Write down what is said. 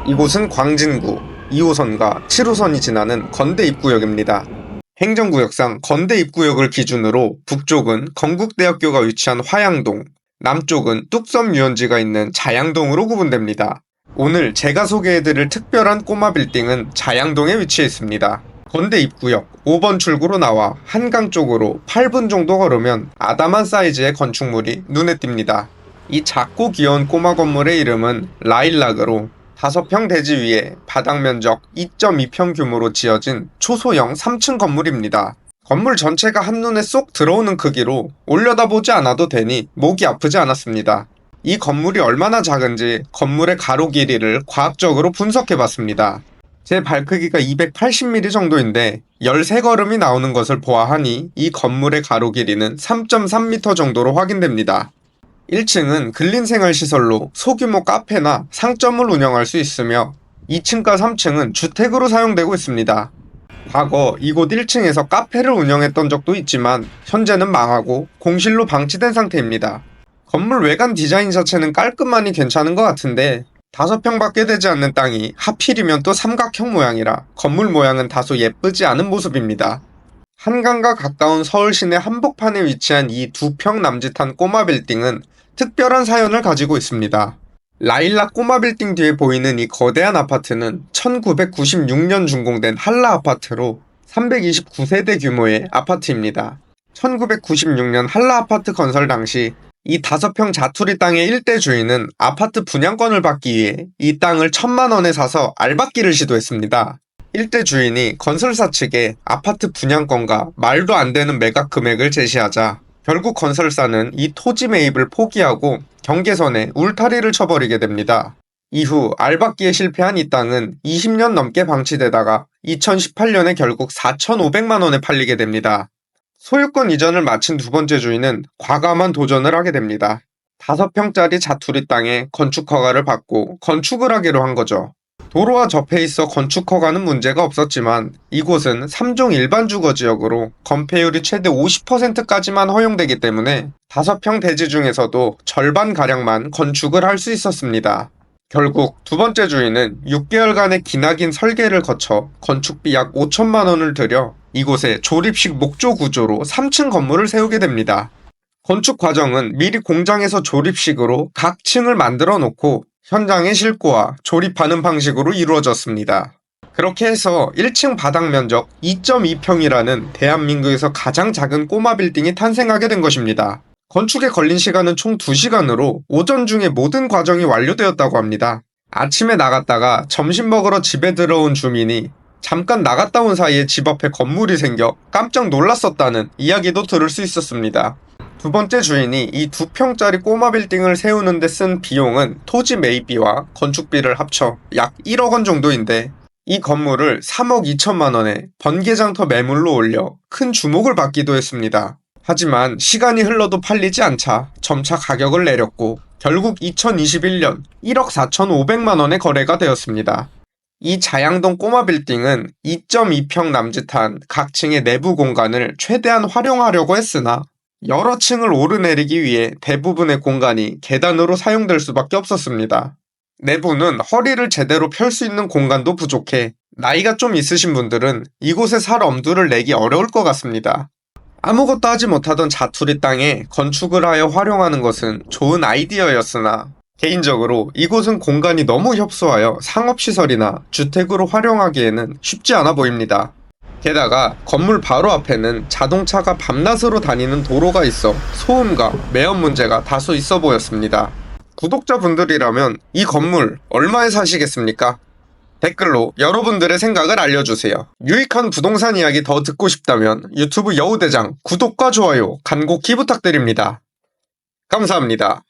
이곳은 광진구 2호선과 7호선이 지나는 건대 입구역입니다. 행정구역상 건대 입구역을 기준으로 북쪽은 건국대학교가 위치한 화양동, 남쪽은 뚝섬 유원지가 있는 자양동으로 구분됩니다. 오늘 제가 소개해드릴 특별한 꼬마 빌딩은 자양동에 위치해 있습니다. 건대 입구역 5번 출구로 나와 한강 쪽으로 8분 정도 걸으면 아담한 사이즈의 건축물이 눈에 띕니다. 이 작고 귀여운 꼬마 건물의 이름은 라일락으로 5평 대지 위에 바닥 면적 2.2평 규모로 지어진 초소형 3층 건물입니다. 건물 전체가 한눈에 쏙 들어오는 크기로 올려다보지 않아도 되니 목이 아프지 않았습니다. 이 건물이 얼마나 작은지 건물의 가로 길이를 과학적으로 분석해봤습니다. 제 발크기가 280mm 정도인데 13걸음이 나오는 것을 보아하니 이 건물의 가로 길이는 3.3m 정도로 확인됩니다. 1층은 근린생활시설로 소규모 카페나 상점을 운영할 수 있으며 2층과 3층은 주택으로 사용되고 있습니다. 과거 이곳 1층에서 카페를 운영했던 적도 있지만 현재는 망하고 공실로 방치된 상태입니다. 건물 외관 디자인 자체는 깔끔하니 괜찮은 것 같은데 5평밖에 되지 않는 땅이 하필이면 또 삼각형 모양이라 건물 모양은 다소 예쁘지 않은 모습입니다. 한강과 가까운 서울 시내 한복판에 위치한 이 2평 남짓한 꼬마 빌딩은 특별한 사연을 가지고 있습니다. 라일락 꼬마 빌딩 뒤에 보이는 이 거대한 아파트는 1996년 준공된 한라 아파트로 329세대 규모의 아파트입니다. 1996년 한라 아파트 건설 당시 이 5평 자투리 땅의 일대 주인은 아파트 분양권을 받기 위해 이 땅을 1,000만원에 사서 알박기를 시도했습니다. 일대 주인이 건설사 측에 아파트 분양권과 말도 안 되는 매각 금액을 제시하자 결국 건설사는 이 토지 매입을 포기하고 경계선에 울타리를 쳐버리게 됩니다. 이후 알박기에 실패한 이 땅은 20년 넘게 방치되다가 2018년에 결국 4,500만원에 팔리게 됩니다. 소유권 이전을 마친 두 번째 주인은 과감한 도전을 하게 됩니다. 5평짜리 자투리 땅에 건축 허가를 받고 건축을 하기로 한 거죠. 도로와 접해 있어 건축 허가는 문제가 없었지만 이곳은 3종 일반 주거지역으로 건폐율이 최대 50%까지만 허용되기 때문에 5평 대지 중에서도 절반가량만 건축을 할 수 있었습니다. 결국 두 번째 주인은 6개월간의 기나긴 설계를 거쳐 건축비 약 5천만원을 들여 이곳에 조립식 목조 구조로 3층 건물을 세우게 됩니다. 건축 과정은 미리 공장에서 조립식으로 각 층을 만들어 놓고 현장에 싣고와 조립하는 방식으로 이루어졌습니다. 그렇게 해서 1층 바닥 면적 2.2평이라는 대한민국에서 가장 작은 꼬마 빌딩이 탄생하게 된 것입니다. 건축에 걸린 시간은 총 2시간으로 오전 중에 모든 과정이 완료되었다고 합니다. 아침에 나갔다가 점심 먹으러 집에 들어온 주민이 잠깐 나갔다 온 사이에 집 앞에 건물이 생겨 깜짝 놀랐었다는 이야기도 들을 수 있었습니다. 두 번째 주인이 이 2평짜리 꼬마 빌딩을 세우는 데 쓴 비용은 토지 매입비와 건축비를 합쳐 약 1억 원 정도인데 이 건물을 3억 2천만 원에 번개장터 매물로 올려 큰 주목을 받기도 했습니다. 하지만 시간이 흘러도 팔리지 않자 점차 가격을 내렸고 결국 2021년 1억 4,500만 원에 거래가 되었습니다. 이 자양동 꼬마 빌딩은 2.2평 남짓한 각 층의 내부 공간을 최대한 활용하려고 했으나 여러 층을 오르내리기 위해 대부분의 공간이 계단으로 사용될 수밖에 없었습니다. 내부는 허리를 제대로 펼 수 있는 공간도 부족해 나이가 좀 있으신 분들은 이곳에 살 엄두를 내기 어려울 것 같습니다. 아무것도 하지 못하던 자투리 땅에 건축을 하여 활용하는 것은 좋은 아이디어였으나 개인적으로 이곳은 공간이 너무 협소하여 상업시설이나 주택으로 활용하기에는 쉽지 않아 보입니다. 게다가 건물 바로 앞에는 자동차가 밤낮으로 다니는 도로가 있어 소음과 매연 문제가 다소 있어 보였습니다. 구독자분들이라면 이 건물 얼마에 사시겠습니까? 댓글로 여러분들의 생각을 알려주세요. 유익한 부동산 이야기 더 듣고 싶다면 유튜브 여우대장 구독과 좋아요 간곡히 부탁드립니다. 감사합니다.